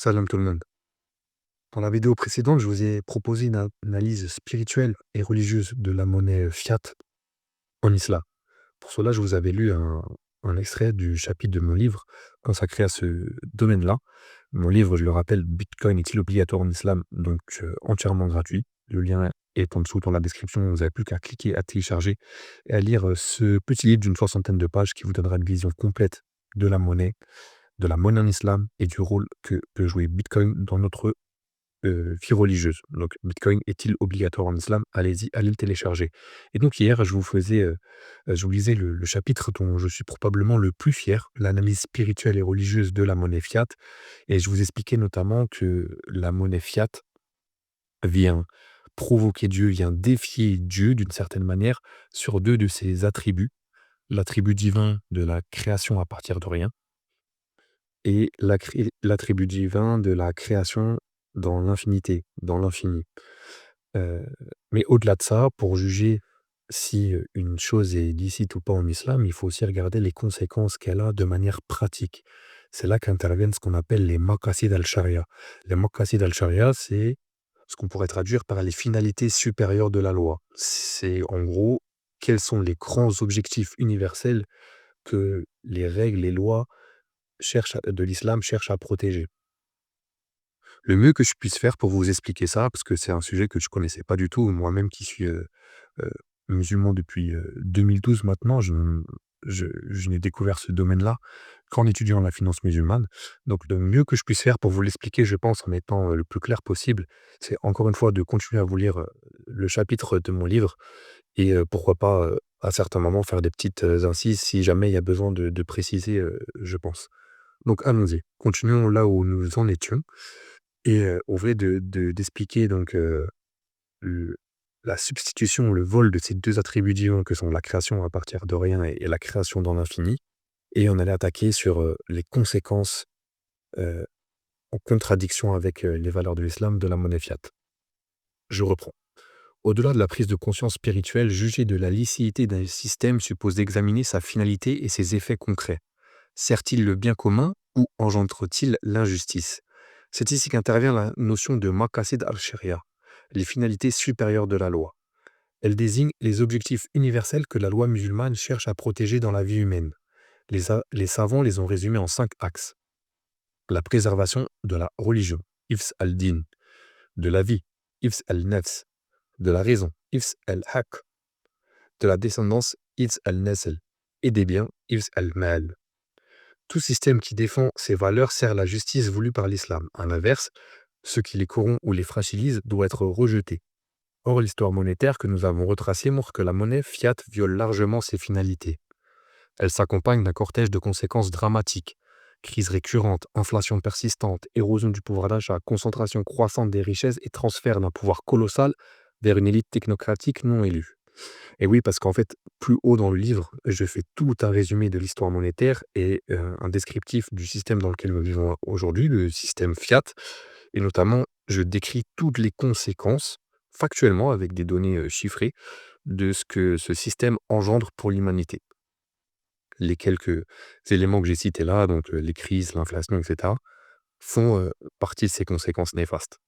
Salam tout le monde. Dans la vidéo précédente, je vous ai proposé une analyse spirituelle et religieuse de la monnaie fiat en islam. Pour cela, je vous avais lu un extrait du chapitre de mon livre consacré à ce domaine-là. Mon livre, je le rappelle, Bitcoin est-il obligatoire en islam? Donc entièrement gratuit. Le lien est en dessous dans la description. Vous n'avez plus qu'à cliquer, à télécharger et à lire ce petit livre d'une soixantaine de pages qui vous donnera une vision complète de la monnaie en islam et du rôle que peut jouer Bitcoin dans notre vie religieuse. Donc Bitcoin est-il obligatoire en islam? Allez-y, allez le télécharger. Et donc hier, je vous lisais le chapitre dont je suis probablement le plus fier, l'analyse spirituelle et religieuse de la monnaie fiat. Et je vous expliquais notamment que la monnaie fiat vient provoquer Dieu, vient défier Dieu d'une certaine manière sur 2 de ses attributs. L'attribut divin de la création à partir de rien et l'attribut divin de la création dans l'infinité, dans l'infini. Heu, mais au-delà de ça, pour juger si, une chose est licite ou pas en islam, il faut aussi regarder les conséquences qu'elle a de manière pratique. C'est là qu'interviennent ce qu'on appelle les maqasid al-charia. Les maqasid al-charia, c'est ce qu'on pourrait traduire par les finalités supérieures de la loi. C'est en gros, quels sont les grands objectifs universels que les règles, les lois de l'islam cherchent à protéger. Le mieux que je puisse faire pour vous expliquer ça, parce que c'est un sujet que je connaissais pas du tout, moi-même qui suis, heu, musulman depuis, 2012 maintenant, je n'ai découvert ce domaine-là qu'en étudiant la finance musulmane. Donc le mieux que je puisse faire pour vous l'expliquer, je pense, en étant, le plus clair possible, c'est encore une fois de continuer à vous lire, le chapitre de mon livre et pourquoi pas, à certains moments faire des petites, incises si jamais il y a besoin de préciser, je pense. Donc allons-y, continuons là où nous en étions. Et au vrai d'expliquer donc, le la substitution, le vol de ces 2 attributs divins que sont la création à partir de rien et la création dans l'infini et on allait attaquer sur, les conséquences, heu, en contradiction avec, les valeurs de l'islam de la monnaie fiat. Je reprends. Au-delà de la prise de conscience spirituelle, juger de la licéité d'un système suppose d'examiner sa finalité et ses effets concrets. Sert-il le bien commun ou engendre-t-il l'injustice? C'est ici qu'intervient la notion de maqasid al-sharia, les finalités supérieures de la loi. Elle désigne les objectifs universels que la loi musulmane cherche à protéger dans la vie humaine. Les savants les ont résumés en 5 axes. La préservation de la religion, ifs al-din, de la vie, ifs al-nafs, de la raison, ifs al-haq, de la descendance, ifs al-nasl, et des biens, ifs al-mal. Tout système qui défend ces valeurs sert la justice voulue par l'islam. À l'inverse, ce qui les corrompt ou les fragilise doit être rejeté. Or, l'histoire monétaire que nous avons retracée montre que la monnaie fiat viole largement ses finalités. Elle s'accompagne d'un cortège de conséquences dramatiques. Crise récurrente, inflation persistante, érosion du pouvoir d'achat, concentration croissante des richesses et transfert d'un pouvoir colossal vers une élite technocratique non élue. Et oui, parce qu'en fait, plus haut dans le livre, je fais tout un résumé de l'histoire monétaire et un descriptif du système dans lequel nous vivons aujourd'hui, le système fiat. Et notamment, je décris toutes les conséquences, factuellement, avec des données chiffrées, de ce que ce système engendre pour l'humanité. Les quelques éléments que j'ai cités là, donc les crises, l'inflation, etc., font partie de ces conséquences néfastes.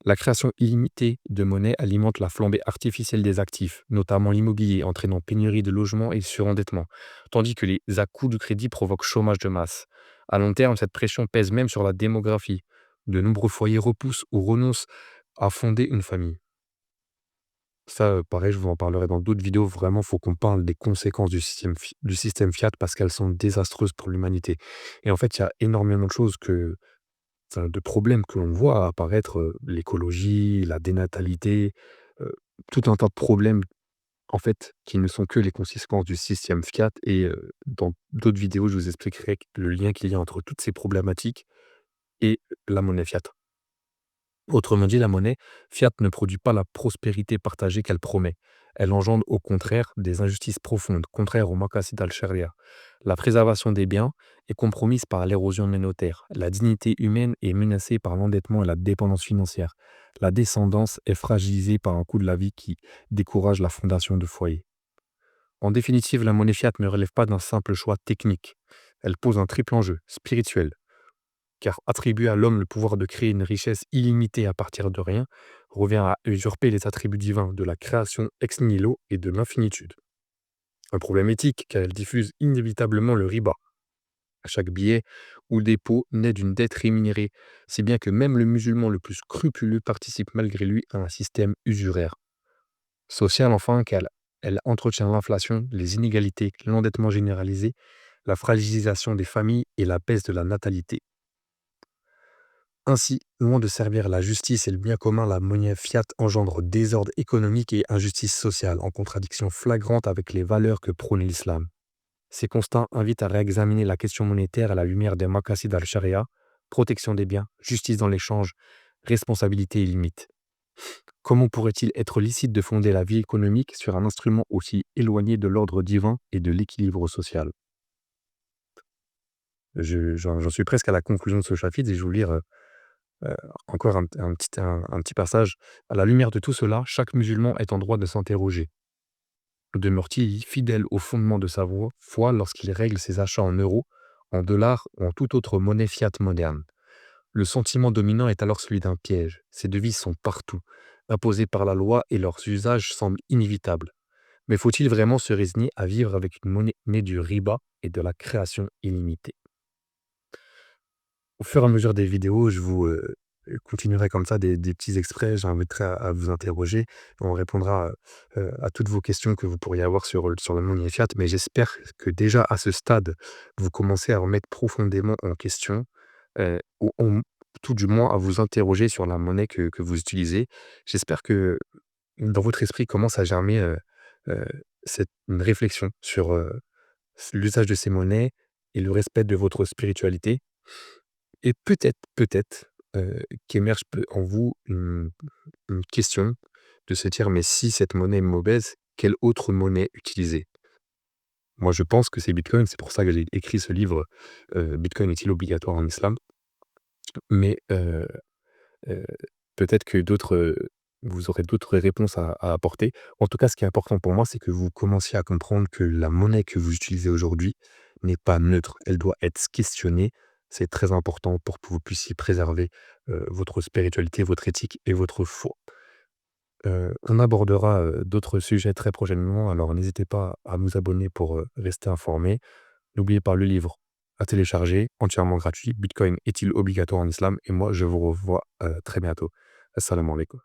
La création illimitée de monnaie alimente la flambée artificielle des actifs, notamment l'immobilier, entraînant pénurie de logements et surendettement, tandis que les à-coups de crédit provoquent chômage de masse. À long terme, cette pression pèse même sur la démographie. De nombreux foyers repoussent ou renoncent à fonder une famille. Ça, pareil, je vous en parlerai dans d'autres vidéos. Vraiment, il faut qu'on parle des conséquences du système Fiat parce qu'elles sont désastreuses pour l'humanité. Et en fait, il y a énormément de choses de problèmes que l'on voit apparaître, l'écologie, la dénatalité, heu, tout un tas de problèmes, en fait, qui ne sont que les conséquences du système Fiat et dans d'autres vidéos, je vous expliquerai le lien qu'il y a entre toutes ces problématiques et la monnaie Fiat. Autrement dit, la monnaie fiat ne produit pas la prospérité partagée qu'elle promet. Elle engendre au contraire des injustices profondes, contraires au maqasid al-sharia. La préservation des biens est compromise par l'érosion communautaire. La dignité humaine est menacée par l'endettement et la dépendance financière. La descendance est fragilisée par un coût de la vie qui décourage la fondation de foyers. En définitive, la monnaie fiat ne relève pas d'un simple choix technique. Elle pose un triple enjeu spirituel, car attribuer à l'homme le pouvoir de créer une richesse illimitée à partir de rien revient à usurper les attributs divins de la création ex nihilo et de l'infinitude. Un problème éthique, car elle diffuse inévitablement le riba. À chaque billet ou dépôt naît d'une dette rémunérée, si bien que même le musulman le plus scrupuleux participe malgré lui à un système usuraire. Social enfin, car elle entretient l'inflation, les inégalités, l'endettement généralisé, la fragilisation des familles et la baisse de la natalité. Ainsi, loin de servir la justice et le bien commun, la monnaie fiat engendre désordre économique et injustice sociale, en contradiction flagrante avec les valeurs que prône l'islam. Ces constats invitent à réexaminer la question monétaire à la lumière des maqasid al-sharia, protection des biens, justice dans l'échange, responsabilité et limites. Comment pourrait-il être licite de fonder la vie économique sur un instrument aussi éloigné de l'ordre divin et de l'équilibre social? J'en suis presque à la conclusion de ce chapitre et je vais vous lire Heu, encore un petit passage. À la lumière de tout cela, chaque musulman est en droit de s'interroger. Demeure-t-il fidèle au fondement de sa foi lorsqu'il règle ses achats en euros, en dollars ou en toute autre monnaie fiat moderne? Le sentiment dominant est alors celui d'un piège. Ces devises sont partout, imposées par la loi et leurs usages semblent inévitables. Mais faut-il vraiment se résigner à vivre avec une monnaie née du riba et de la création illimitée? Au fur et à mesure des vidéos, je vous, continuerai comme ça des petits extraits, j'inviterai à vous interroger. On répondra, à toutes vos questions que vous pourriez avoir sur le monde Fiat, mais j'espère que déjà à ce stade, vous commencez à remettre profondément en question, ou tout du moins à vous interroger sur la monnaie que vous utilisez. J'espère que dans votre esprit commence à germer, heu, une réflexion sur, l'usage de ces monnaies et le respect de votre spiritualité. Et peut-être, qu'émerge en vous une question de se dire: «Mais si cette monnaie est mauvaise, quelle autre monnaie utiliser?» Moi, je pense que c'est Bitcoin, c'est pour ça que j'ai écrit ce livre, «Bitcoin est-il obligatoire en islam?» Mais heu, peut-être que vous aurez d'autres réponses à apporter. En tout cas, ce qui est important pour moi, c'est que vous commenciez à comprendre que la monnaie que vous utilisez aujourd'hui n'est pas neutre. Elle doit être questionnée. C'est très important pour que vous puissiez préserver, votre spiritualité, votre éthique et votre foi. On abordera, d'autres sujets très prochainement, alors n'hésitez pas à vous abonner pour, rester informé. N'oubliez pas le livre à télécharger, entièrement gratuit. Bitcoin est-il obligatoire en islam? Et moi, je vous revois, très bientôt. Assalamu alaikum.